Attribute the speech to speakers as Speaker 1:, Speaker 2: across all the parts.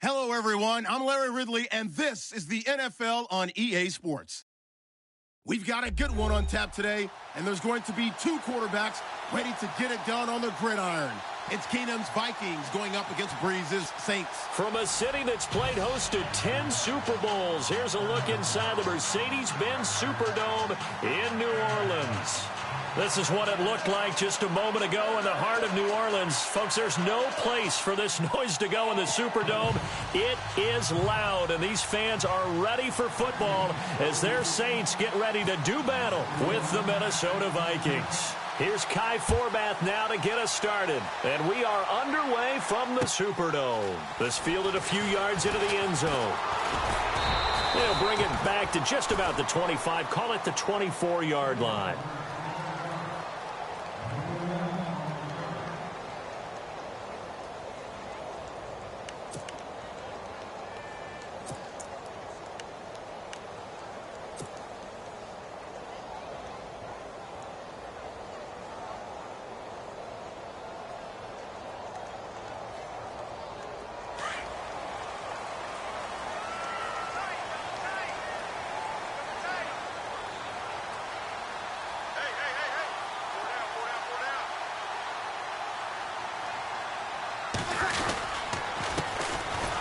Speaker 1: Hello, everyone. I'm Larry Ridley, and this is the NFL on EA Sports. We've got a good one on tap today, and there's going to be two quarterbacks ready to get it done on the gridiron. It's Keenum's Vikings going up against Breeze's Saints.
Speaker 2: From a city that's played host to 10 Super Bowls, here's a look inside the Mercedes-Benz Superdome in New Orleans. This is what it looked like just a moment ago in the heart of New Orleans. Folks, there's no place for this noise to go in the Superdome. It is loud, and these fans are ready for football as their Saints get ready to do battle with the Minnesota Vikings. Here's Kai Forbath now to get us started. And we are underway from the Superdome. This fielded a few yards into the end zone. They'll bring it back to just about the 25, call it the 24-yard line.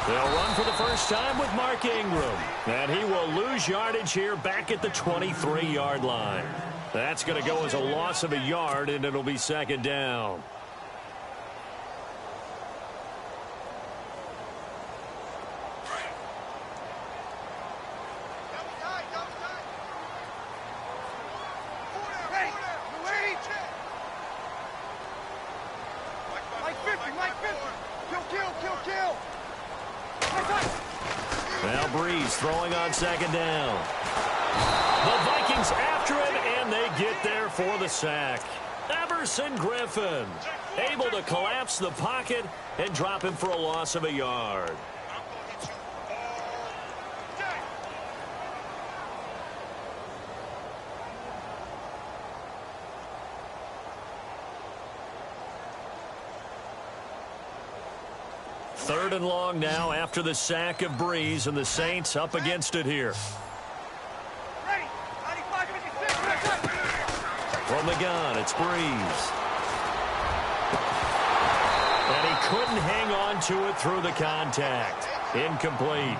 Speaker 2: They'll run for the first time with Mark Ingram. And he will lose yardage here back at the 23-yard line. That's going to go as a loss of a yard, and it'll be second down. Now Breeze throwing on second down. The Vikings after it, and they get there for the sack. Everson Griffin able to collapse the pocket and drop him for a loss of a yard. Third and long now after the sack of Breeze, and the Saints up against it here. From the gun, it's Breeze. And he couldn't hang on to it through the contact. Incomplete.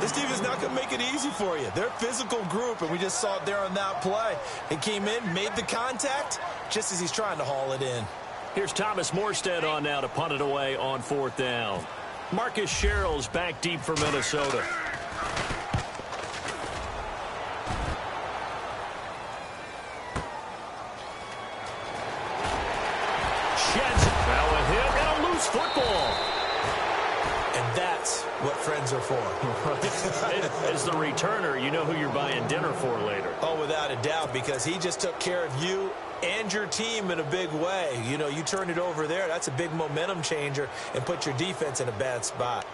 Speaker 3: This team is not going to make it easy for you. They're a physical group, and we just saw it there on that play. He came in, made the contact, just as he's trying to haul it in.
Speaker 2: Here's Thomas Morstead on now to punt it away on fourth down. Marcus Sherrill's back deep for Minnesota. Sheds it. Now a hit and a loose football.
Speaker 3: And that's what friends are for.
Speaker 2: As the returner, you know who you're buying dinner for later.
Speaker 3: Oh, without a doubt, because he just took care of you and your team in a big way. You know, you turned it over there. That's a big momentum changer and put your defense in a bad spot.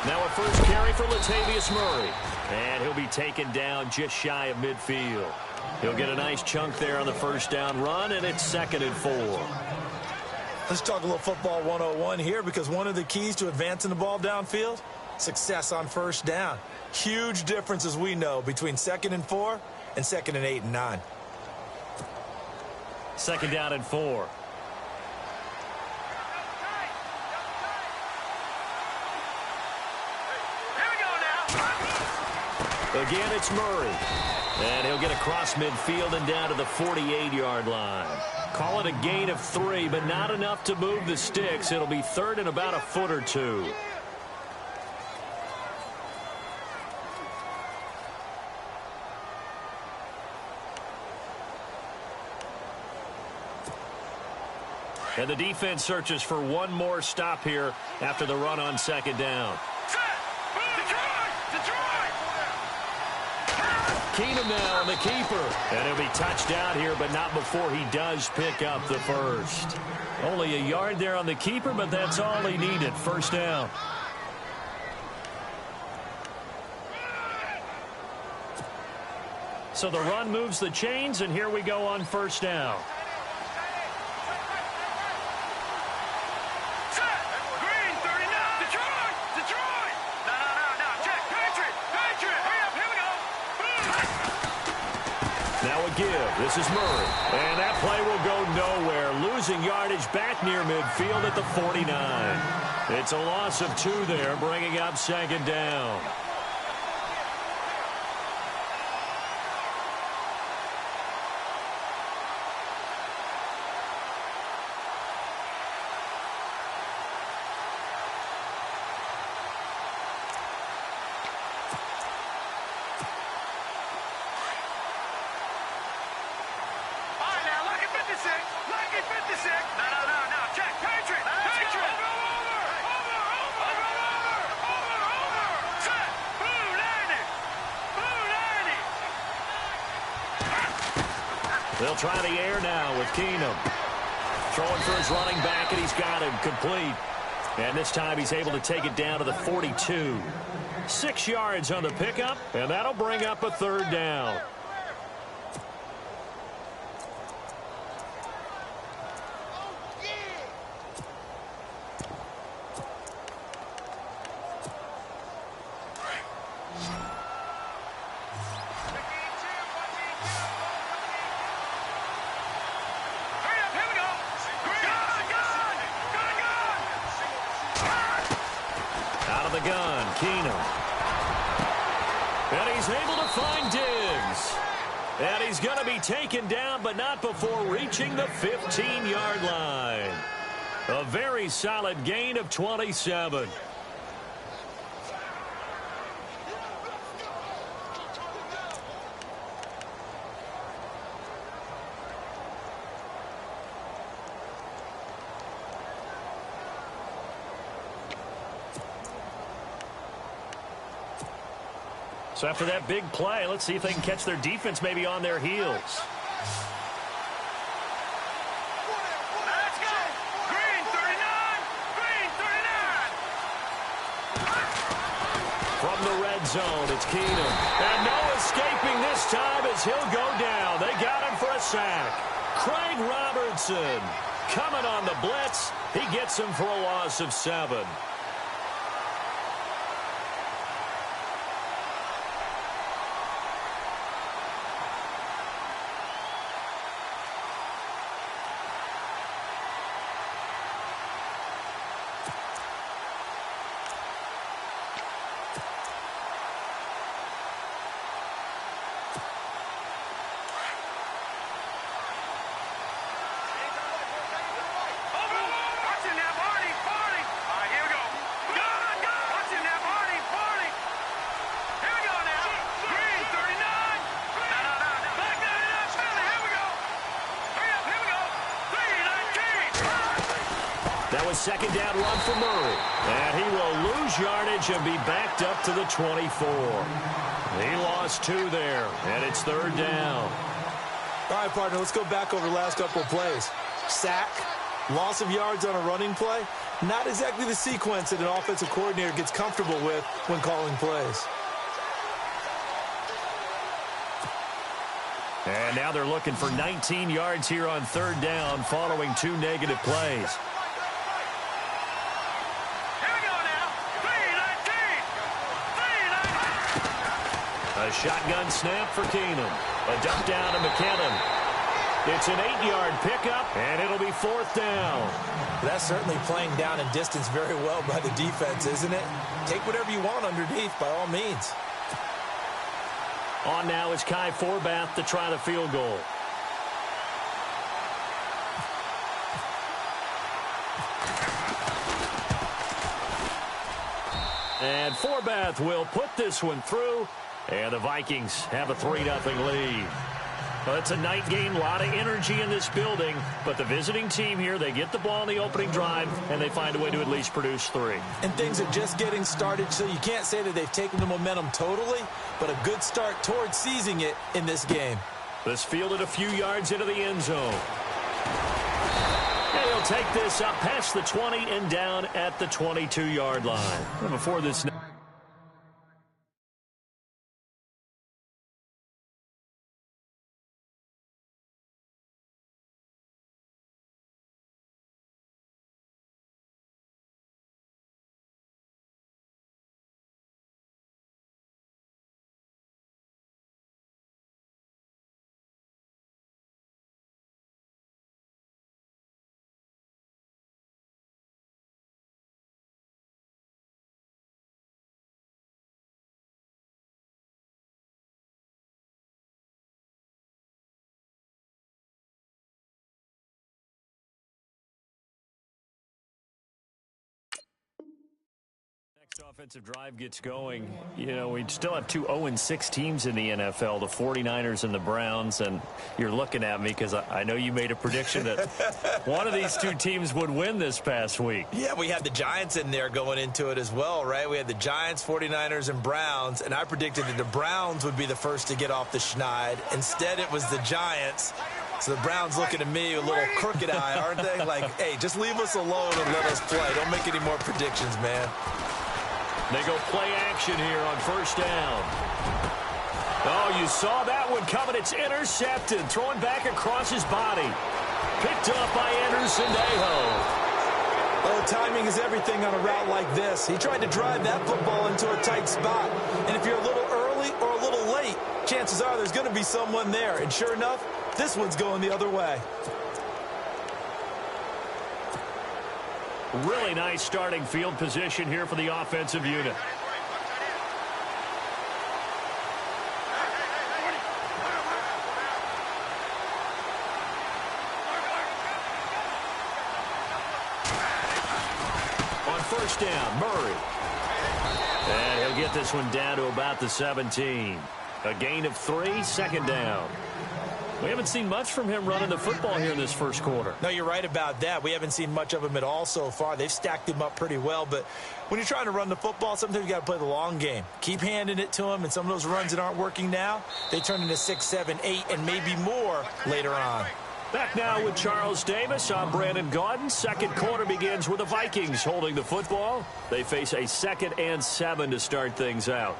Speaker 2: Now a first carry for Latavius Murray. And he'll be taken down just shy of midfield. He'll get a nice chunk there on the first down run, and it's 2nd and 4.
Speaker 3: Let's talk a little football 101 here, because one of the keys to advancing the ball downfield, success on first down. Huge difference, as we know, between 2nd and 4 and 2nd and 8 and 9.
Speaker 2: 2nd down and 4. Again, it's Murray. And he'll get across midfield and down to the 48-yard line. Call it a gain of 3, but not enough to move the sticks. It'll be 3rd and about a foot or 2. And the defense searches for one more stop here after the run on second down. Keenum now, and the keeper. And he'll be touched out here, but not before he does pick up the first. Only a yard there on the keeper, but that's all he needed. First down. So the run moves the chains, and here we go on first down. Now a give. This is Murray. And that play will go nowhere. Losing yardage back near midfield at the 49. It's a loss of 2 there, bringing up second down. They'll try the air now with Keenum. Throwing for his running back, and he's got him complete. And this time he's able to take it down to the 42. 6 yards on the pickup, and that'll bring up a third down. Gun, Keenum. And he's able to find Diggs. And he's going to be taken down, but not before reaching the 15-yard line. A very solid gain of 27. So after that big play, let's see if they can catch their defense maybe on their heels.
Speaker 4: Let's go! Green 39! Green 39!
Speaker 2: From the red zone, it's Keenum. And no escaping this time as he'll go down. They got him for a sack. Craig Robertson coming on the blitz. He gets him for a loss of 7. That was second down run for Murray. And he will lose yardage and be backed up to the 24. He lost 2 there, and it's third down.
Speaker 3: All right, partner, let's go back over the last couple of plays. Sack, loss of yards on a running play. Not exactly the sequence that an offensive coordinator gets comfortable with when calling plays.
Speaker 2: And now they're looking for 19 yards here on third down following 2 negative plays. A shotgun snap for Keenum. A dump down to McKinnon. It's an 8-yard pickup, and it'll be fourth down.
Speaker 3: That's certainly playing down in distance very well by the defense, isn't it? Take whatever you want underneath by all means.
Speaker 2: On now is Kai Forbath to try the field goal. And Forbath will put this one through. And the Vikings have a 3-0 lead. Well, it's a night game, a lot of energy in this building, but the visiting team here, they get the ball on the opening drive, and they find a way to at least produce 3.
Speaker 3: And things are just getting started, so you can't say that they've taken the momentum totally, but a good start towards seizing it in this game.
Speaker 2: This fielded a few yards into the end zone. And he'll take this up past the 20 and down at the 22-yard line. And before this... Offensive drive gets going. You know, we still have 2 0-6 teams in the NFL, the 49ers and the Browns, and you're looking at me because I know you made a prediction that one of these 2 teams would win this past week.
Speaker 3: Yeah, we had the Giants in there going into it as well, right? We had the Giants, 49ers, and Browns, and I predicted that the Browns would be the first to get off the schneid. Instead, it was the Giants. So the Browns looking at me with a little crooked eye, aren't they? Like, hey, just leave us alone and let us play. Don't make any more predictions, man.
Speaker 2: They go play action here on first down. Oh, you saw that one coming. It's intercepted. Throwing back across his body. Picked up by Anderson-Dejo.
Speaker 3: Oh, timing is everything on a route like this. He tried to drive that football into a tight spot. And if you're a little early or a little late, chances are there's going to be someone there. And sure enough, this one's going the other way.
Speaker 2: Really nice starting field position here for the offensive unit. On first down, Murray. And he'll get this one down to about the 17. A gain of 3, second down. We haven't seen much from him running the football here in this first quarter.
Speaker 3: No, you're right about that. We haven't seen much of him at all so far. They've stacked him up pretty well, but when you're trying to run the football, sometimes you got to play the long game. Keep handing it to him, and some of those runs that aren't working now, they turn into 6, 7, 8, and maybe more later on.
Speaker 2: Back now with Charles Davis. I'm Brandon Gaudin. Second quarter begins with the Vikings holding the football. They face a 2nd and 7 to start things out.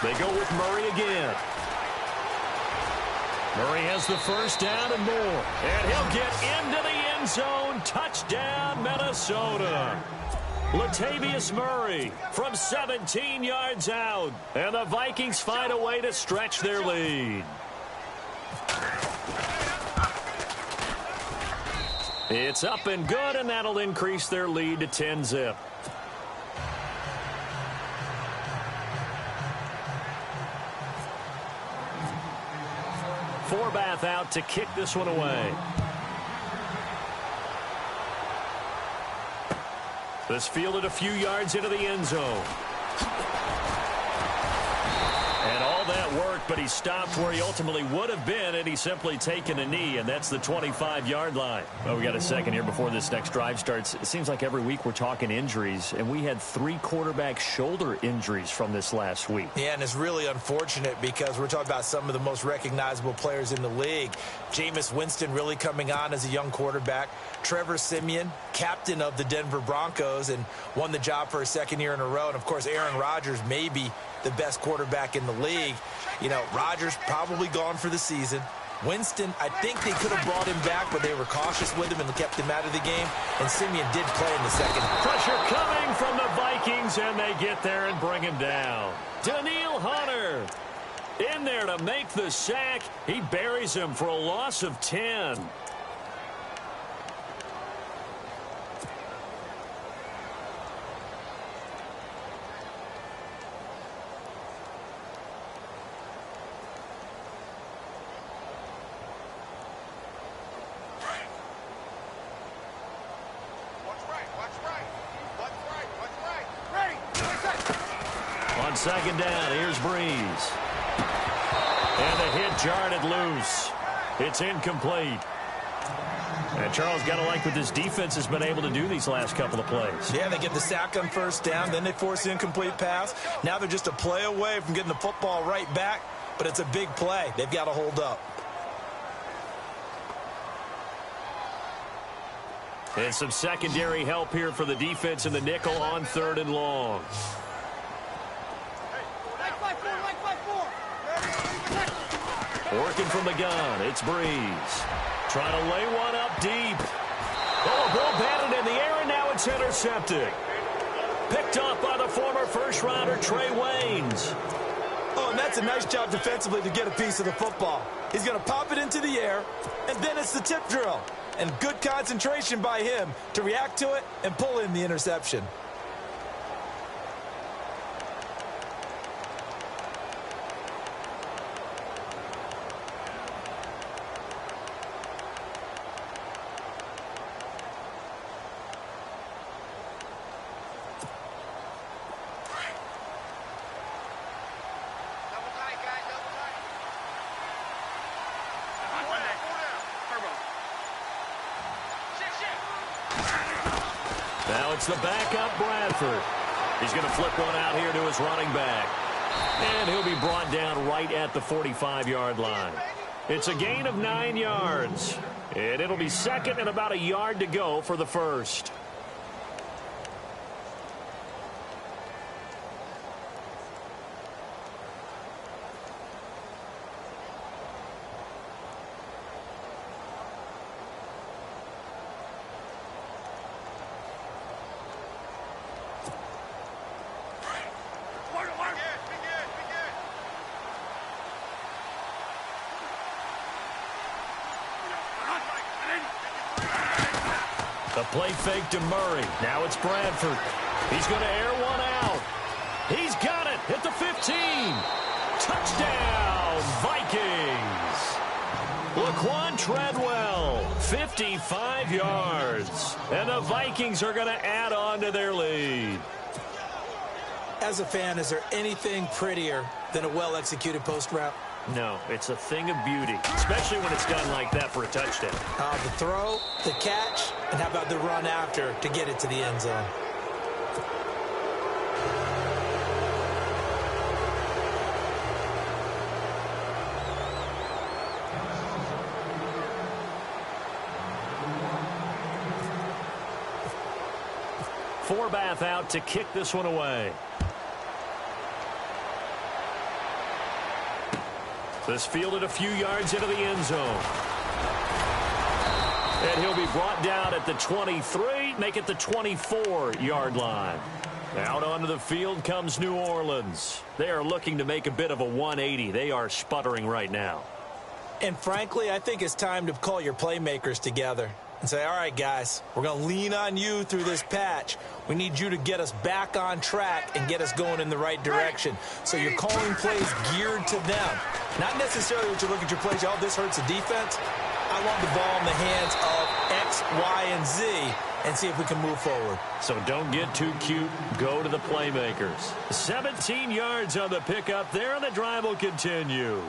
Speaker 2: They go with Murray again. Murray has the first down and more. And he'll get into the end zone. Touchdown, Minnesota. Latavius Murray from 17 yards out. And the Vikings find a way to stretch their lead. It's up and good, and that'll increase their lead to 10-zip. Forbath out to kick this one away. This fielded a few yards into the end zone. And all that worked, but he stopped where he ultimately would have been, and he's simply taken a knee, and that's the 25-yard line. Well, we got a second here before this next drive starts. It seems like every week we're talking injuries, and we had 3 quarterback shoulder injuries from this last week.
Speaker 3: Yeah, and it's really unfortunate because we're talking about some of the most recognizable players in the league. Jameis Winston really coming on as a young quarterback. Trevor Siemian, captain of the Denver Broncos, and won the job for a 2nd year in a row. And, of course, Aaron Rodgers may be the best quarterback in the league. You know, Rodgers probably gone for the season. Winston, I think they could have brought him back, but they were cautious with him and kept him out of the game. And Siemian did play in the second.
Speaker 2: Pressure coming from the Vikings, and they get there and bring him down. Daniil Hunter in there to make the sack. He buries him for a loss of 10. second down. Here's Breeze. And the hit jarred it loose. It's incomplete. And Charles, got to like what this defense has been able to do these last couple of plays.
Speaker 3: Yeah, they get the sack on first down, then they force the incomplete pass. Now they're just a play away from getting the football right back, but it's a big play. They've got to hold up.
Speaker 2: And some secondary help here for the defense in the nickel on 3rd and long. Working from the gun, it's Breeze. Trying to lay one up deep. Oh, ball batted in the air, and now it's intercepted. Picked off by the former first-rounder Trey Waynes.
Speaker 3: Oh, and that's a nice job defensively to get a piece of the football. He's going to pop it into the air, and then it's the tip drill. And good concentration by him to react to it and pull in the interception.
Speaker 2: Now it's the backup, Bradford. He's going to flip one out here to his running back. And he'll be brought down right at the 45-yard line. It's a gain of 9 yards. And it'll be second and about a yard to go for the first. The play fake to Murray. Now it's Bradford. He's going to air one out. He's got it at the 15. Touchdown, Vikings. Laquan Treadwell, 55 yards. And the Vikings are going to add on to their lead.
Speaker 3: As a fan, is there anything prettier than a well-executed post route?
Speaker 2: No, it's a thing of beauty, especially when it's done like that for a touchdown.
Speaker 3: The throw, the catch, and how about the run after to get it to the end zone?
Speaker 2: Forbath out to kick this one away. This fielded a few yards into the end zone. And he'll be brought down at the 23, make it the 24-yard line. Out onto the field comes New Orleans. They are looking to make a bit of a 180. They are sputtering right now.
Speaker 3: And frankly, I think it's time to call your playmakers together and say, all right, guys, we're going to lean on you through this patch. We need you to get us back on track and get us going in the right direction. So you're calling plays geared to them. Not necessarily what you look at your plays, oh, this hurts the defense. I want the ball in the hands of X, Y, and Z and see if we can move forward.
Speaker 2: So don't get too cute. Go to the playmakers. 17 yards on the pickup there, and the drive will continue.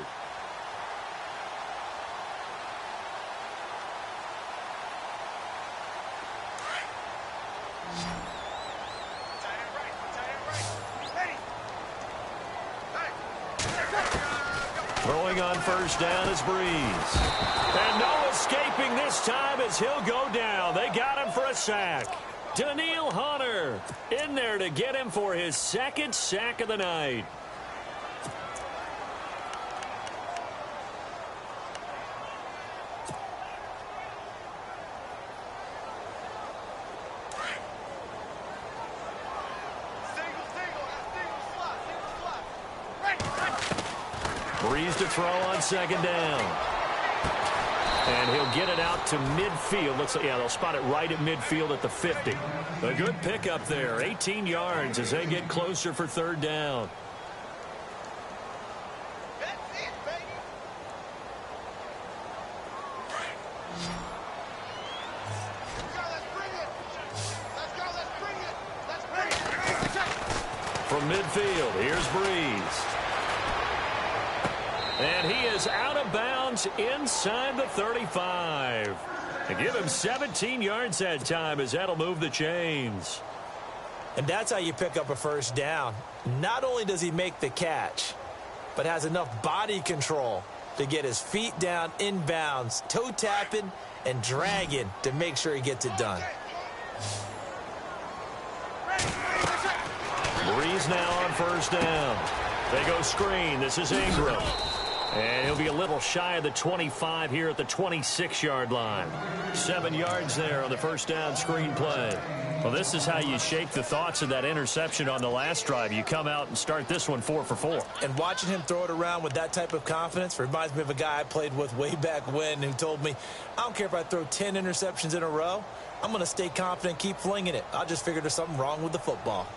Speaker 2: Throwing on first down is Breeze. And no escaping this time as he'll go down. They got him for a sack. Daniil Hunter in there to get him for his second sack of the night. Breeze to throw on second down. And he'll get it out to midfield. Looks like, yeah, they'll spot it right at midfield at the 50. A good pickup there. 18 yards as they get closer for third down.
Speaker 4: That's it, baby. Let's go, let's bring it. Let's go, let's bring it. Let's bring it.
Speaker 2: from midfield. Here's Breeze. And he is out of bounds inside the 35. And give him 17 yards that time, as that'll move the chains.
Speaker 3: And that's how you pick up a first down. Not only does he make the catch, but has enough body control to get his feet down inbounds, toe tapping and dragging to make sure he gets it done.
Speaker 2: Breeze now on first down. They go screen. This is Ingram. And he'll be a little shy of the 25 here at the 26-yard line. 7 yards there on the first down screen play. Well, this is how you shake the thoughts of that interception on the last drive. You come out and start this one 4 for 4.
Speaker 3: And watching him throw it around with that type of confidence reminds me of a guy I played with way back when who told me, I don't care if I throw 10 interceptions in a row. I'm going to stay confident, keep flinging it. I just figured there's something wrong with the football.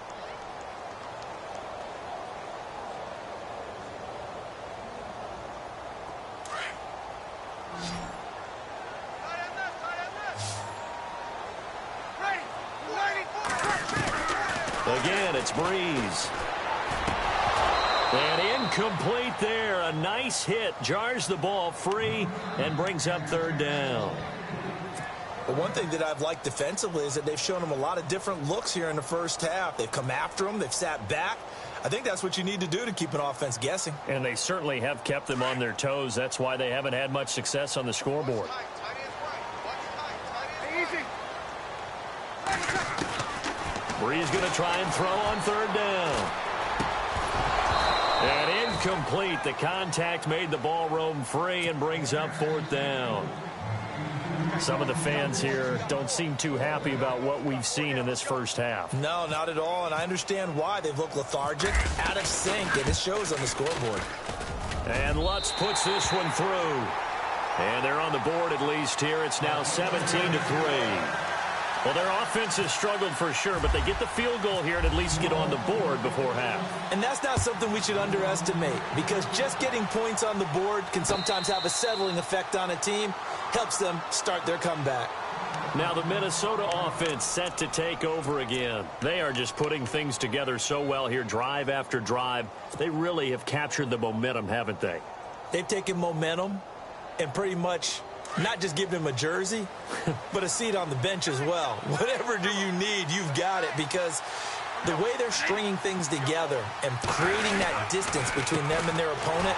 Speaker 2: Again, it's Breeze. And incomplete there. A nice hit. Jars the ball free and brings up third down.
Speaker 3: But one thing that I've liked defensively is that they've shown him a lot of different looks here in the first half. They've come after him. They've sat back. I think that's what you need to do to keep an offense guessing.
Speaker 2: And they certainly have kept them on their toes. That's why they haven't had much success on the scoreboard. Breeze going to try and throw on third down. And incomplete. The contact made the ball roam free and brings up fourth down. Some of the fans here don't seem too happy about what we've seen in this first half.
Speaker 3: No, not at all, and I understand why. They've looked lethargic, out of sync, and it shows on the scoreboard.
Speaker 2: And Lutz puts this one through. And they're on the board at least here. It's now 17-3. Well, their offense has struggled for sure, but they get the field goal here and at least get on the board before half.
Speaker 3: And that's not something we should underestimate, because just getting points on the board can sometimes have a settling effect on a team, helps them start their comeback.
Speaker 2: Now the Minnesota offense set to take over again. They are just putting things together so well here, drive after drive. They really have captured the momentum, haven't they?
Speaker 3: They've taken momentum and pretty much not just given him a jersey, but a seat on the bench as well. Whatever do you need, you've got it, because the way they're stringing things together and creating that distance between them and their opponent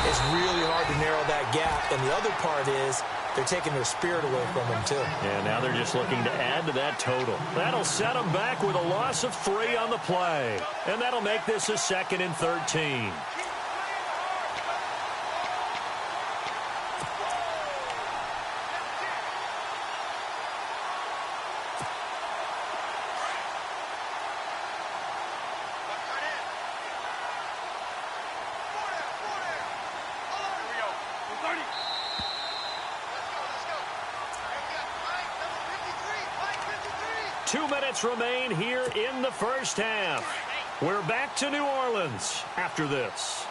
Speaker 3: is really hard to narrow that gap. And the other part is they're taking their spirit away from them, too.
Speaker 2: Yeah, now they're just looking to add to that total. That'll set them back with a loss of 3 on the play. And that'll make this a 2nd and 13. Remain here in the first half. We're back to New Orleans after this.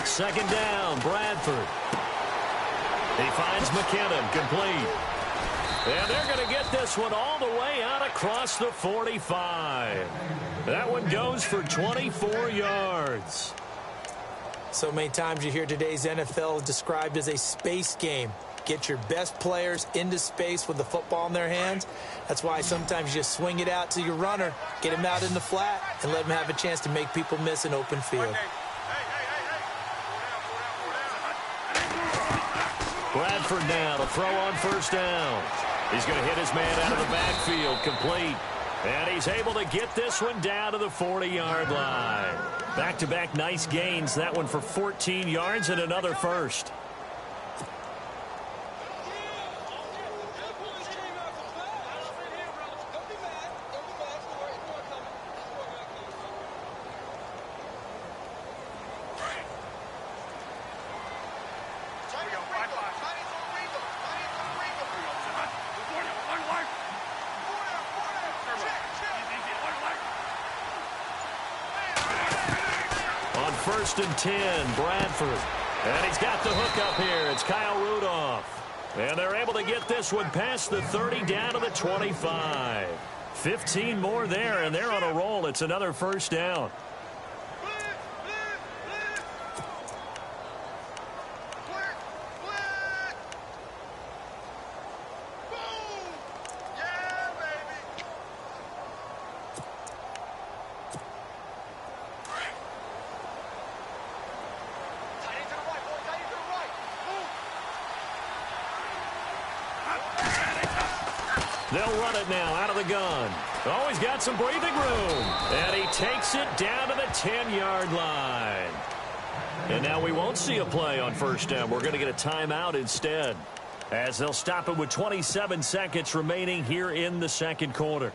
Speaker 2: Second down, Bradford. He finds McKinnon, complete. And they're going to get this one all the way out across the 45. That one goes for 24 yards.
Speaker 3: So many times you hear today's NFL described as a space game. Get your best players into space with the football in their hands. That's why sometimes you just swing it out to your runner, get him out in the flat, and let him have a chance to make people miss an open field.
Speaker 2: Bradford now to throw on first down. He's going to hit his man out of the backfield, complete. And he's able to get this one down to the 40-yard line. Back-to-back nice gains. That one for 14 yards and another first. First and 10, Bradford. And he's got the hook up here. It's Kyle Rudolph. And they're able to get this one past the 30 down to the 25. 15 more there, and they're on a roll. It's another first down. They'll run it now out of the gun. Oh, he's got some breathing room. And he takes it down to the 10-yard line. And now we won't see a play on first down. We're going to get a timeout instead, as they'll stop it with 27 seconds remaining here in the second quarter.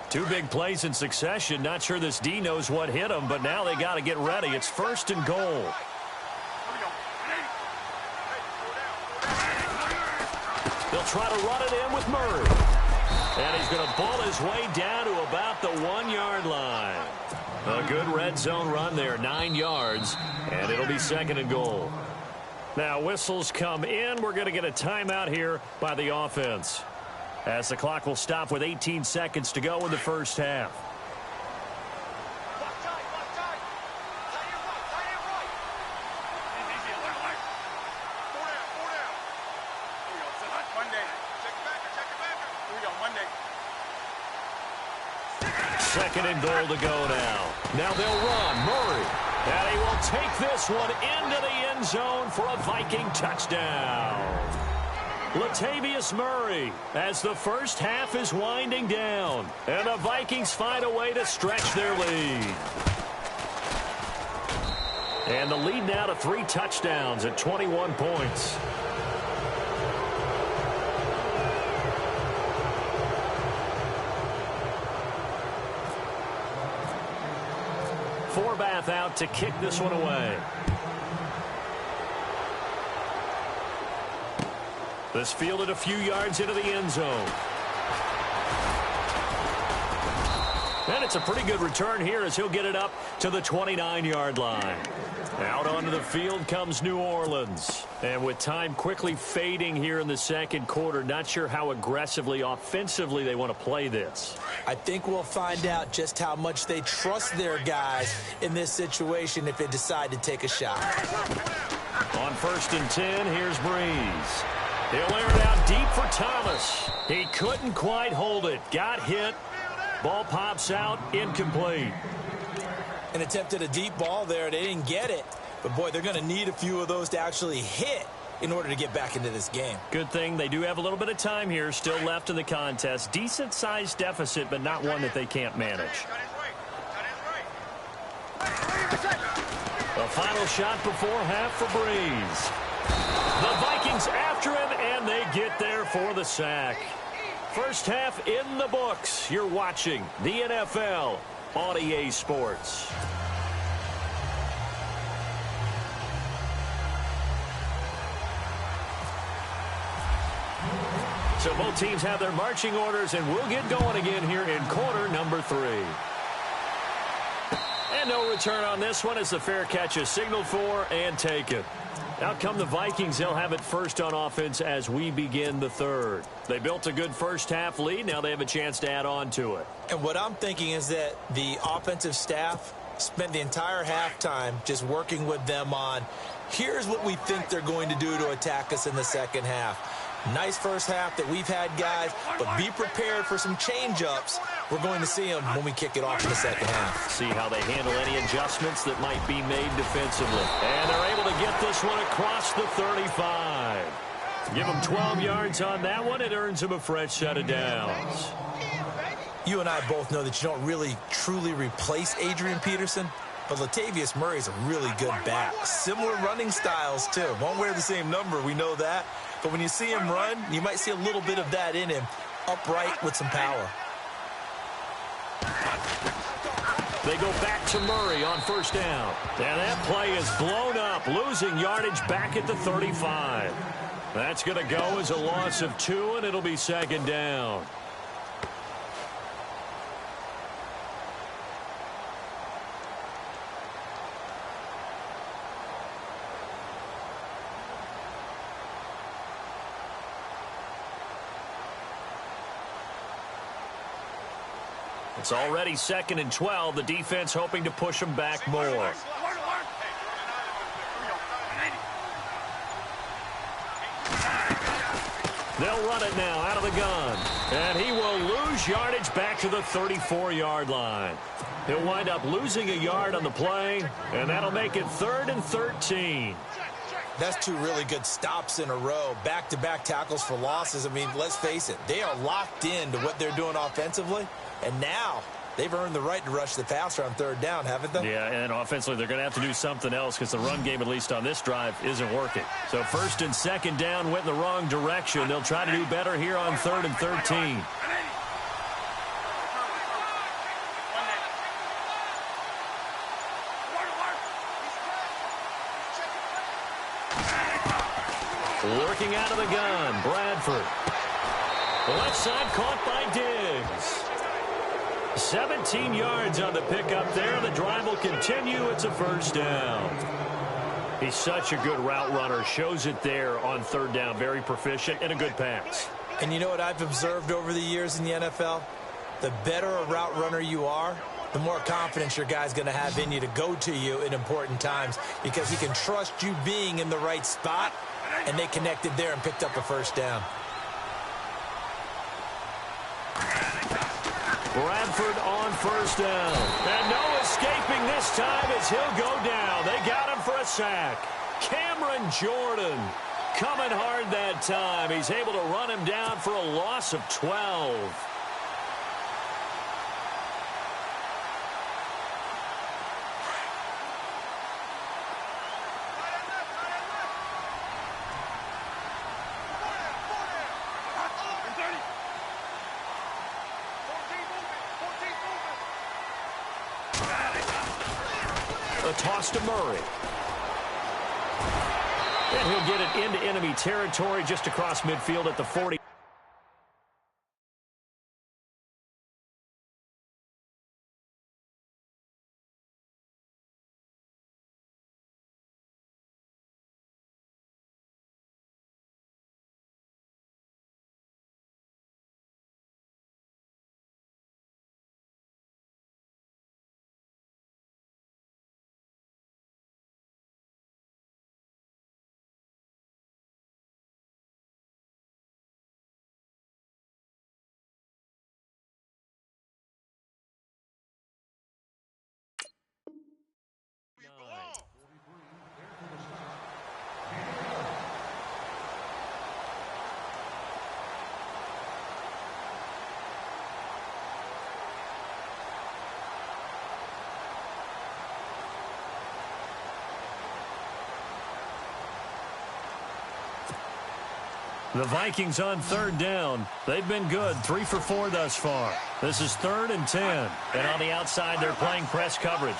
Speaker 2: Two big plays in succession. Not sure this D knows what hit him, but now they got to get ready. It's first and goal. They'll try to run it in with Murray. And he's going to ball his way down to about the 1-yard line. A good red zone run there, 9 yards, and it'll be second and goal. Now whistles come in. We're going to get a timeout here by the offense, as the clock will stop with 18 seconds to go in the first half. Second and goal to go now. Now they'll run. Murray. And he will take this one into the end zone for a Viking touchdown. Latavius Murray, as the first half is winding down. And the Vikings find a way to stretch their lead. And the lead now to 3 touchdowns at 21 points. Forbath out to kick this one away. This fielded a few yards into the end zone. And it's a pretty good return here, as he'll get it up to the 29-yard line. Out onto the field comes New Orleans. And with time quickly fading here in the second quarter, not sure how aggressively, offensively they want to play this.
Speaker 3: I think we'll find out just how much they trust their guys in this situation if they decide to take a shot.
Speaker 2: On first and 10, here's Breeze. He'll air it out deep for Thomas. He couldn't quite hold it. Got hit. Ball pops out, incomplete.
Speaker 3: An attempt at a deep ball there. They didn't get it. But, boy, they're going to need a few of those to actually hit in order to get back into this game.
Speaker 2: Good thing they do have a little bit of time here still left in the contest. Decent-sized deficit, but not one that they can't manage. The final shot before half for Breeze. The Vikings after him, and they get there for the sack. First half in the books. You're watching the NFL on EA Sports. So both teams have their marching orders, and we'll get going again here in quarter number 3. And no return on this one as the fair catch is signaled for and taken. Out come the Vikings. They'll have it first on offense as we begin the third. They built a good first half lead. Now they have a chance to add on to it.
Speaker 3: And what I'm thinking is that the offensive staff spent the entire halftime just working with them on, here's what we think they're going to do to attack us in the second half. Nice first half that we've had, guys, but be prepared for some change-ups. We're going to see them when we kick it off in the second half.
Speaker 2: See how they handle any adjustments that might be made defensively. And they're able to get this one across the 35. Give them 12 yards on that one. It earns them a fresh set of downs.
Speaker 3: You and I both know that you don't really truly replace Adrian Peterson, but Latavius Murray is a really good back. Similar running styles, too. Won't wear the same number, we know that. But when you see him run, you might see a little bit of that in him, upright with some power.
Speaker 2: They go back to Murray on first down. And that play is blown up, losing yardage back at the 35. That's going to go as a loss of 2, and it'll be second down. It's already 2nd and 12. The defense hoping to push them back more. They'll run it now out of the gun. And he will lose yardage back to the 34-yard line. He'll wind up losing a yard on the play, and that'll make it 3rd and 13.
Speaker 3: That's 2 really good stops in a row. Back-to-back tackles for losses. I mean, let's face it. They are locked into what they're doing offensively. And now they've earned the right to rush the passer on 3rd down, haven't they?
Speaker 2: Yeah, and offensively they're going to have to do something else because the run game, at least on this drive, isn't working. So 1st and 2nd down went in the wrong direction. They'll try to do better here on 3rd and 13. Working out of the gun, Bradford. The left side caught by Diggs. 17 yards on the pickup there. The drive will continue. It's a 1st down. He's such a good route runner. Shows it there on 3rd down. Very proficient and a good pass.
Speaker 3: And you know what I've observed over the years in the NFL? The better a route runner you are, the more confidence your guy's going to have in you to go to you in important times because he can trust you being in the right spot, and they connected there and picked up a 1st down.
Speaker 2: Bradford on 1st down. And no escaping this time as he'll go down. They got him for a sack. Cameron Jordan coming hard that time. He's able to run him down for a loss of 12. A toss to Murray. And he'll get it into enemy territory just across midfield at the 40. The Vikings on 3rd down. They've been good, 3 for 4 thus far. This is 3rd and 10. And on the outside, they're playing press coverage.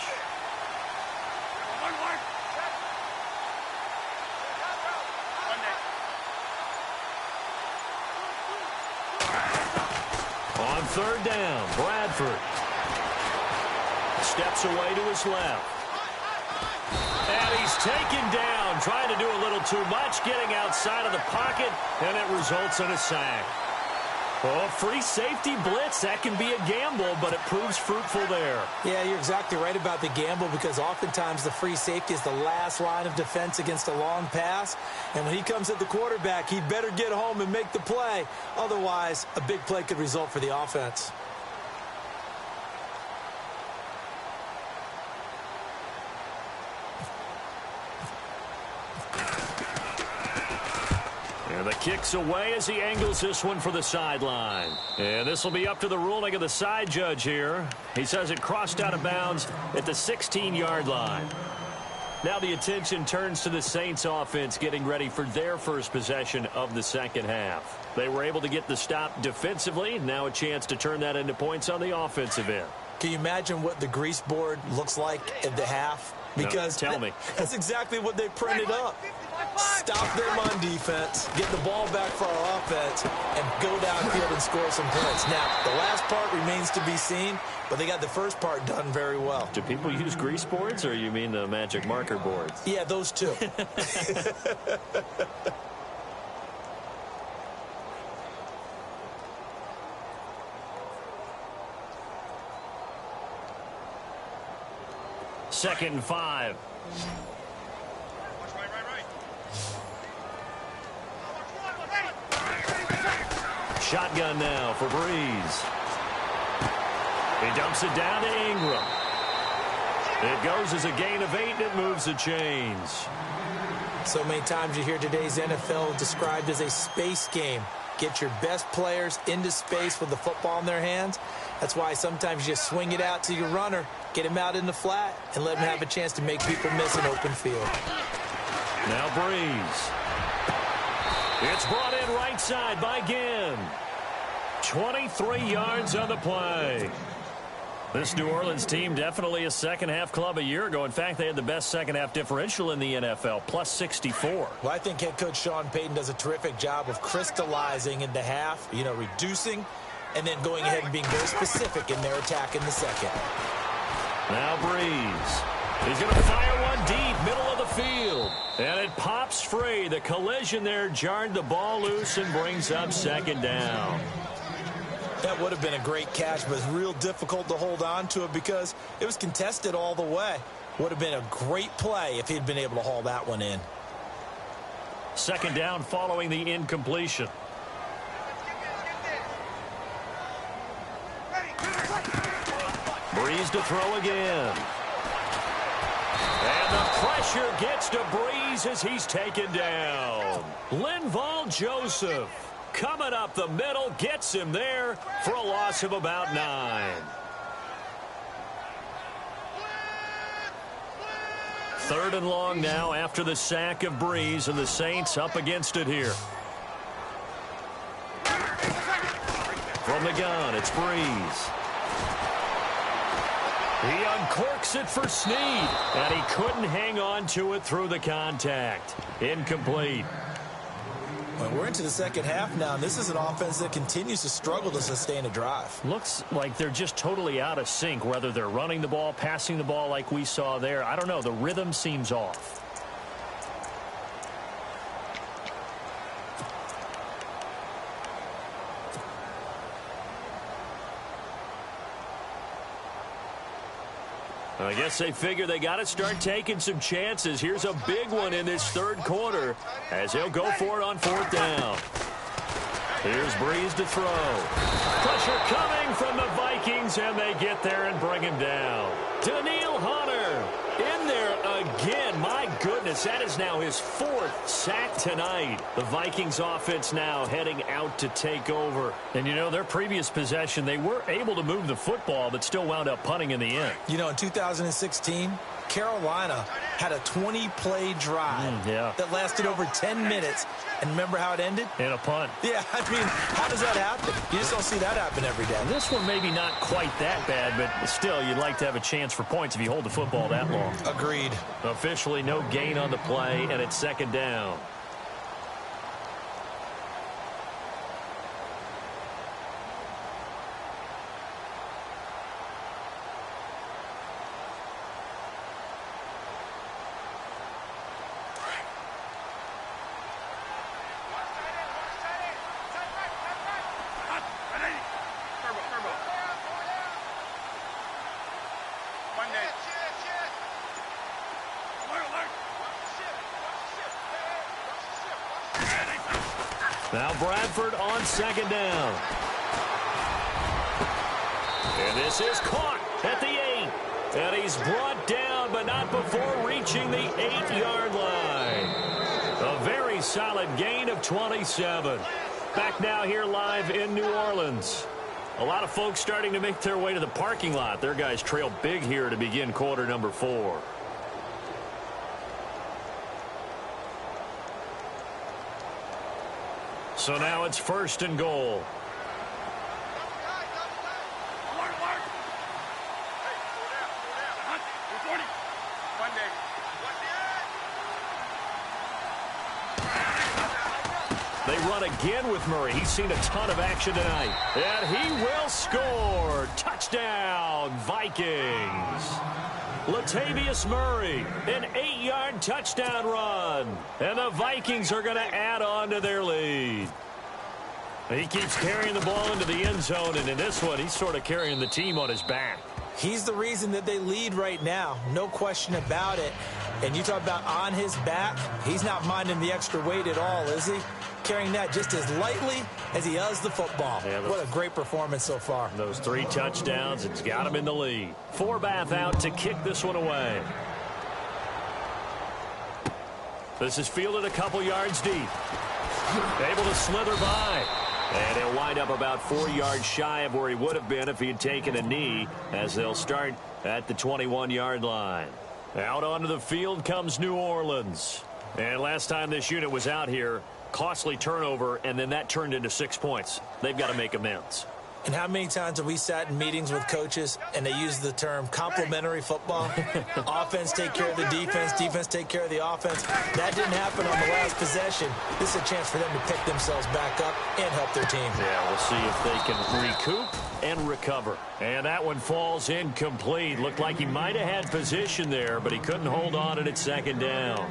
Speaker 2: On 3rd down, Bradford steps away to his left. And he's taken down, trying to do a little too much, getting outside of the pocket, and it results in a sack. Oh, free safety blitz, that can be a gamble, but it proves fruitful there.
Speaker 3: Yeah, you're exactly right about the gamble because oftentimes the free safety is the last line of defense against a long pass. And when he comes at the quarterback, he'd better get home and make the play. Otherwise, a big play could result for the offense.
Speaker 2: The kick's away as he angles this one for the sideline. And this will be up to the ruling of the side judge here. He says it crossed out of bounds at the 16-yard line. Now the attention turns to the Saints offense getting ready for their first possession of the second half. They were able to get the stop defensively. Now a chance to turn that into points on the offensive end.
Speaker 3: Can you imagine what the grease board looks like at the half? Because
Speaker 2: no, tell me.
Speaker 3: That's exactly what they printed up. Stop them on defense, get the ball back for our offense, and go downfield and score some points. Now, the last part remains to be seen, but they got the first part done very well.
Speaker 2: Do people use grease boards, or you mean the magic marker boards?
Speaker 3: Yeah, those two.
Speaker 2: 2nd and 5. Shotgun now for Breeze. He dumps it down to Ingram. It goes as a gain of 8, and it moves the chains.
Speaker 3: So many times you hear today's NFL described as a space game. Get your best players into space with the football in their hands. That's why sometimes you just swing it out to your runner, get him out in the flat, and let him have a chance to make people miss an open field.
Speaker 2: Now Breeze. It's brought in right side by Ginn. 23 yards on the play. This New Orleans team definitely a second-half club a year ago. In fact, they had the best second-half differential in the NFL, plus 64.
Speaker 3: Well, I think head coach Sean Payton does a terrific job of crystallizing in the half, reducing, and then going ahead and being very specific in their attack in the second.
Speaker 2: Now Breeze. He's going to fire one deep, middle of the field. And it pops free. The collision there jarred the ball loose and brings up 2nd down.
Speaker 3: That would have been a great catch, but it's real difficult to hold on to it because it was contested all the way. Would have been a great play if he'd been able to haul that one in.
Speaker 2: 2nd down following the incompletion. Breeze to throw again. And the pressure gets to Breeze as he's taken down. Linval Joseph coming up the middle, gets him there for a loss of about 9. 3rd and long now after the sack of Breeze, and the Saints up against it here. From the gun, it's Breeze. He uncorks it for Snead, and he couldn't hang on to it through the contact. Incomplete.
Speaker 3: Well, we're into the second half now, and this is an offense that continues to struggle to sustain a drive.
Speaker 2: Looks like they're just totally out of sync, whether they're running the ball, passing the ball like we saw there. I don't know. The rhythm seems off. I guess they figure they got to start taking some chances. Here's a big one in this 3rd quarter as he'll go for it on 4th down. Here's Breeze to throw. Pressure coming from the Vikings, and they get there and bring him down. Daniil Hunter in there again. My goodness, that is now his 4th sack tonight. The Vikings offense now heading out to take over. And, their previous possession, they were able to move the football, but still wound up punting in the end.
Speaker 3: In 2016, Carolina had a 20-play drive that lasted over 10 minutes. And remember how it ended?
Speaker 2: In a punt.
Speaker 3: Yeah, how does that happen? You just don't see that happen every day.
Speaker 2: This one maybe not quite that bad, but still, you'd like to have a chance for points if you hold the football that long.
Speaker 3: Agreed.
Speaker 2: Officially no gain on the play, and it's 2nd down. Now Bradford on 2nd down. And this is caught at the 8. And he's brought down, but not before reaching the 8-yard line. A very solid gain of 27. Back now here live in New Orleans. A lot of folks starting to make their way to the parking lot. Their guys trail big here to begin quarter number 4. So now it's 1st and goal. They run again with Murray. He's seen a ton of action tonight. And he will score. Touchdown, Vikings. Latavius Murray, an 8-yard touchdown run. And the Vikings are going to add on to their lead. He keeps carrying the ball into the end zone, and in this one, he's sort of carrying the team on his back.
Speaker 3: He's the reason that they lead right now. No question about it. And you talk about on his back, he's not minding the extra weight at all, is he? Carrying that just as lightly as he does the football. Yeah, what a great performance so far.
Speaker 2: Those 3 touchdowns, it's got him in the lead. Forbath out to kick this one away. This is fielded a couple yards deep. Able to slither by. And he'll wind up about 4 yards shy of where he would have been if he had taken a knee, as they'll start at the 21-yard line. Out onto the field comes New Orleans. And last time this unit was out here, costly turnover, and then that turned into 6 points. They've got to make amends.
Speaker 3: And how many times have we sat in meetings with coaches and they use the term complementary football? Offense take care of the defense, defense take care of the offense. That didn't happen on the last possession. This is a chance for them to pick themselves back up and help their team.
Speaker 2: Yeah, we'll see if they can recoup and recover. And that one falls incomplete. Looked like he might have had position there, but he couldn't hold on at second down.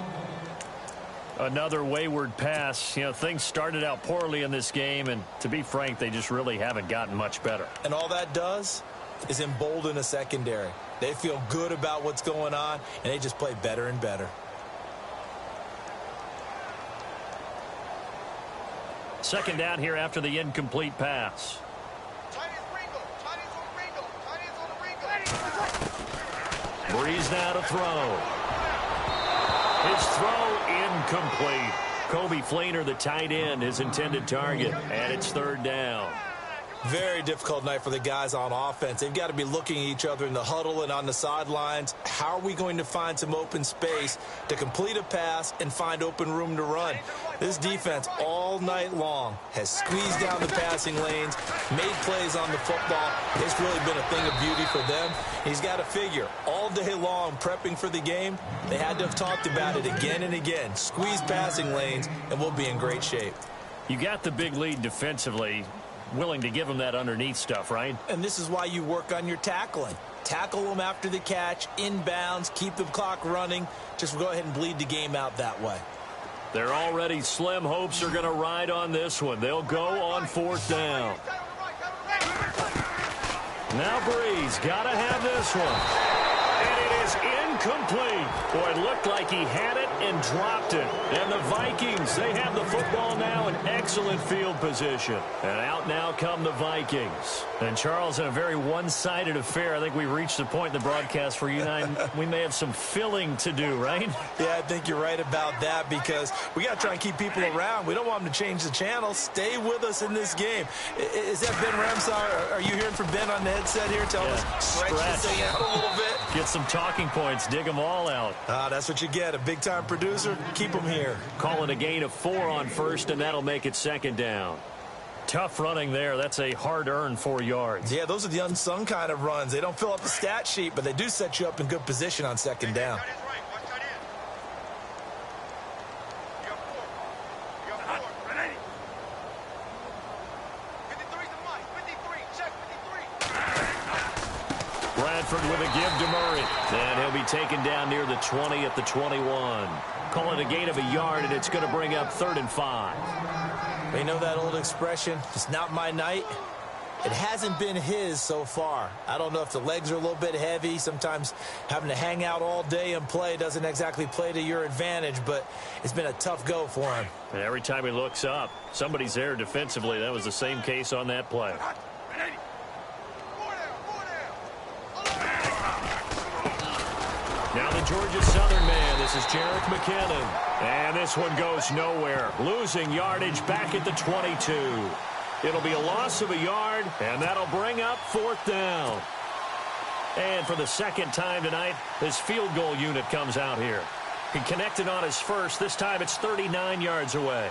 Speaker 2: Another wayward pass. You know, things started out poorly in this game, and to be frank, they just really haven't gotten much better.
Speaker 3: And all that does is embolden a secondary. They feel good about what's going on, and they just play better and better.
Speaker 2: Second down here after the incomplete pass. Breeze now to throw. His throw incomplete. Kobe Fleener, the tight end, his intended target, and it's third down.
Speaker 3: Very difficult night for the guys on offense. They've got to be looking at each other in the huddle and on the sidelines. How are we going to find some open space to complete a pass and find open room to run? This defense all night long has squeezed down the passing lanes, made plays on the football. It's really been a thing of beauty for them. He's got to figure all day long prepping for the game. They had to have talked about it again and again. Squeeze passing lanes, and we'll be in great shape.
Speaker 2: You got the big lead defensively. Willing to give them that underneath stuff, right?
Speaker 3: And this is why you work on your tackling. Tackle them after the catch, inbounds, keep the clock running. Just go ahead and bleed the game out that way.
Speaker 2: Their already slim hopes are going to ride on this one. They'll go on fourth down. Now Breeze got to have this one. And it is incomplete. Boy, it looked like he had it and dropped it. And the Vikings, they have the football now in excellent field position. And out now come the Vikings. And Charles, in a very one-sided affair, I think we reached the point in the broadcast where you and I, we may have some filling to do, right?
Speaker 3: Yeah, I think you're right about that because we got to try and keep people around. We don't want them to change the channel. Stay with us in this game. Is that Ben Ramsar? Are you hearing from Ben on the headset here? Tell us, stretch this thing out a little bit.
Speaker 2: Get some talking points. Dig them all out.
Speaker 3: That's what you get. A big-time producer. Keep them here.
Speaker 2: Call it a gain of 4 on first, and that'll make it second down. Tough running there. That's a hard-earned 4 yards.
Speaker 3: Yeah, those are the unsung kind of runs. They don't fill up the stat sheet, but they do set you up in good position on second down.
Speaker 2: Bradford with a give to Murray. And he'll be taken down near the 20 at the 21. Call it a gain of a yard, and it's going to bring up 3rd and 5.
Speaker 3: You know that old expression, it's not my night? It hasn't been his so far. I don't know if the legs are a little bit heavy. Sometimes having to hang out all day and play doesn't exactly play to your advantage, but it's been a tough go for him.
Speaker 2: And every time he looks up, somebody's there defensively. That was the same case on that play. Now the Georgia Southern man. This is Jerick McKinnon. And this one goes nowhere. Losing yardage back at the 22. It'll be a loss of a yard, and that'll bring up 4th down. And for the second time tonight, this field goal unit comes out here. He connected on his first. This time it's 39 yards away.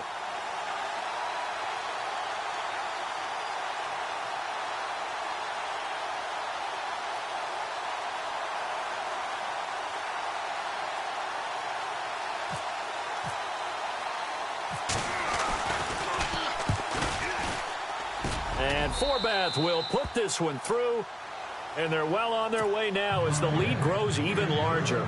Speaker 2: And Forbath will put this one through, and they're well on their way now as the lead grows even larger.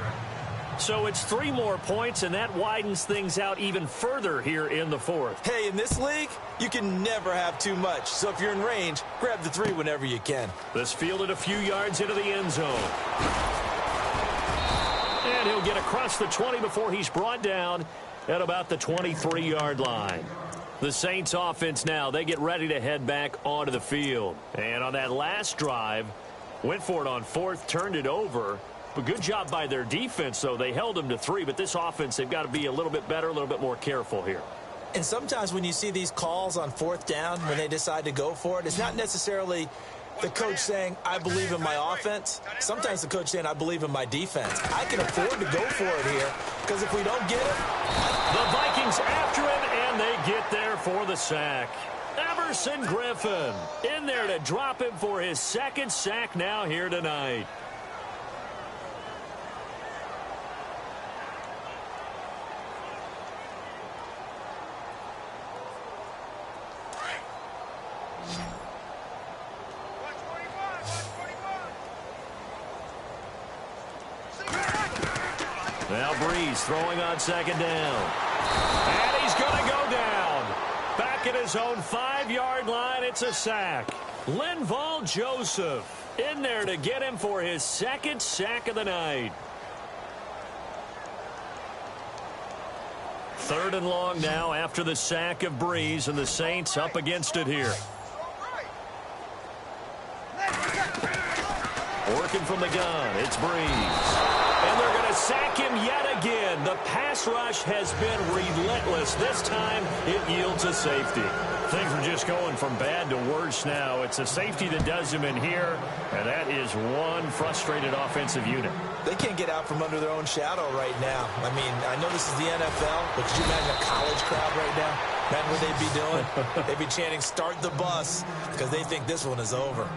Speaker 2: So it's 3 more points, and that widens things out even further here in the fourth.
Speaker 3: Hey, in this league, you can never have too much. So if you're in range, grab the 3 whenever you can.
Speaker 2: This fielded a few yards into the end zone. And he'll get across the 20 before he's brought down at about the 23-yard line. The Saints offense now, they get ready to head back onto the field. And on that last drive, went for it on 4th, turned it over. But good job by their defense, though. They held them to 3, but this offense, they've got to be a little bit better, a little bit more careful here.
Speaker 3: And sometimes when you see these calls on 4th down, when they decide to go for it, it's not necessarily the coach saying, I believe in my offense. Sometimes the coach saying, I believe in my defense. I can afford to go for it here, because if we don't get it,
Speaker 2: the Vikings after him, and they get there for the sack. Everson Griffin in there to drop him for his 2nd sack now here tonight. Now Breeze throwing on 2nd down. And he's going to go down. Back at his own 5-yard line, it's a sack. Linval Joseph in there to get him for his 2nd sack of the night. 3rd and long now after the sack of Breeze, and the Saints up against it here. Working from the gun, it's Breeze. And they're going to sack him yet again. The pass rush has been relentless. This time, it yields a safety. Things are just going from bad to worse now. It's a safety that does him in here, and that is one frustrated offensive unit.
Speaker 3: they can't get out from under their own shadow right now. I mean, I know this is the NFL, but could you imagine a college crowd right now? Imagine what they'd be doing. They'd be chanting, "Start the bus," because they think this one is over.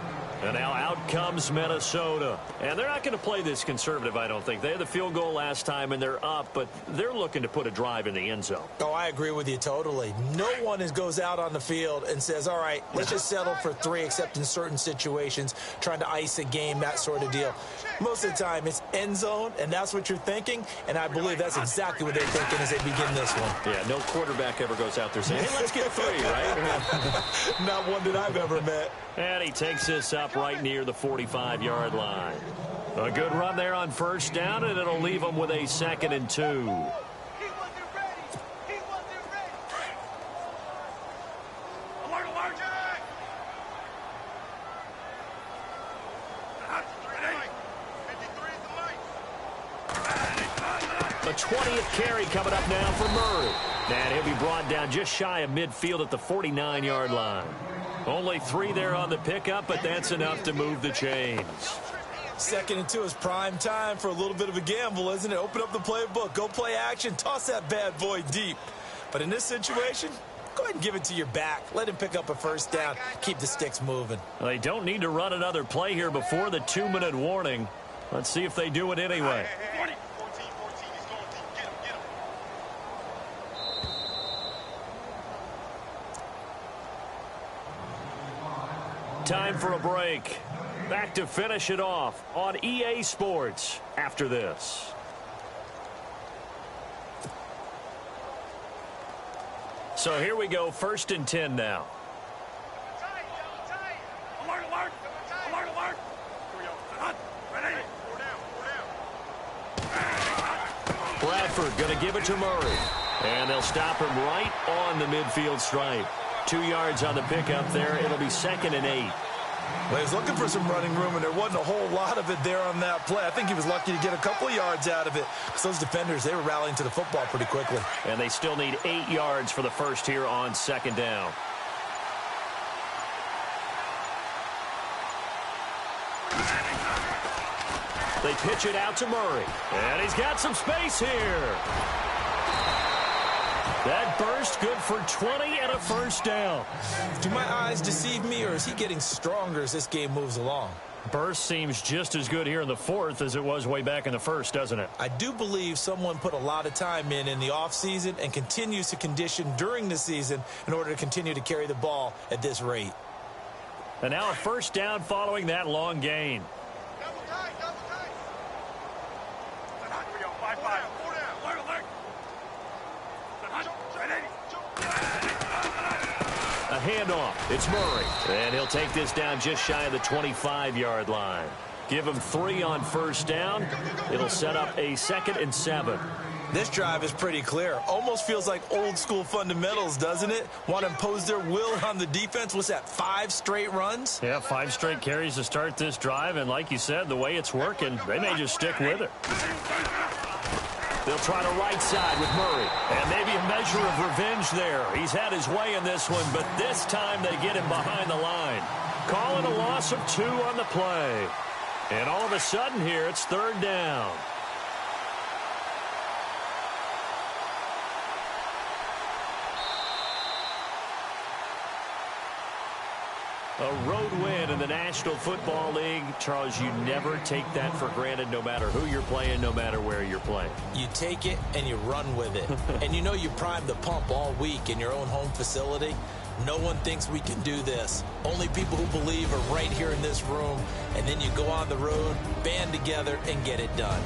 Speaker 2: And now out comes Minnesota. And they're not going to play this conservative, I don't think. They had the field goal last time, and they're up, but they're looking to put a drive in the end zone.
Speaker 3: Oh, I agree with you totally. No one goes out on the field and says, all right, let's just settle for 3, except in certain situations, trying to ice a game, that sort of deal. Most of the time, it's end zone, and that's what you're thinking, and I believe that's exactly what they're thinking as they begin this one.
Speaker 2: Yeah, no quarterback ever goes out there saying, hey, let's get 3, right?
Speaker 3: Not one that I've ever met.
Speaker 2: And he takes this up right near the 45-yard line. A good run there on first down, and it'll leave them with a 2nd and 2.
Speaker 4: He wasn't ready. He wasn't ready. Alert, alert.
Speaker 2: The 20th carry coming up now for Murray. And he'll be brought down just shy of midfield at the 49-yard line. Only 3 there on the pickup, but that's enough to move the chains.
Speaker 3: 2nd and 2 is prime time for a little bit of a gamble, isn't it? Open up the playbook, go play action, toss that bad boy deep. But in this situation, go ahead and give it to your back. Let him pick up a first down. Keep the sticks moving.
Speaker 2: They don't need to run another play here before the 2-minute warning. Let's see if they do it anyway.
Speaker 4: 14, he's going deep. Get him.
Speaker 2: Time for a break. Back to finish it off on EA Sports after this. So here we go, 1st and 10 now.
Speaker 4: Alert, alert. Alert, alert. Ready. 4 down.
Speaker 2: Bradford going to give it to Murray. And they'll stop him right on the midfield stripe. 2 yards on the pickup there. It'll be 2nd and 8.
Speaker 3: Well, he was looking for some running room, and there wasn't a whole lot of it there on that play. I think he was lucky to get a couple of yards out of it, because those defenders, they were rallying to the football pretty quickly.
Speaker 2: And they still need 8 yards for the first here on 2nd down. They pitch it out to Murray. And he's got some space here. That burst good for 20 and a first down.
Speaker 3: Do my eyes deceive me, or is he getting stronger as this game moves along?
Speaker 2: Burst seems just as good here in the 4th as it was way back in the 1st, doesn't it?
Speaker 3: I do believe someone put a lot of time in the offseason and continues to condition during the season in order to continue to carry the ball at this rate.
Speaker 2: And now a first down following that long gain.
Speaker 4: Double tight. 5-5.
Speaker 2: handoff. It's Murray. And he'll take this down just shy of the 25-yard line. Give him 3 on first down. It'll set up a 2nd and 7.
Speaker 3: This drive is pretty clear. Almost feels like old-school fundamentals, doesn't it? Want to impose their will on the defense. What's that, 5 straight runs?
Speaker 2: Yeah, 5 straight carries to start this drive. And like you said, the way it's working, they may just stick with it. They'll try to right side with Murray. And maybe a measure of revenge there. He's had his way in this one, but this time they get him behind the line. Calling a loss of 2 on the play. And all of a sudden here, it's 3rd down. A road win in the National Football League. Charles, you never take that for granted no matter who you're playing, no matter where you're playing.
Speaker 3: You take it and you run with it. And you know you primed the pump all week in your own home facility. No one thinks we can do this. Only people who believe are right here in this room. And then you go on the road, band together, and get it done.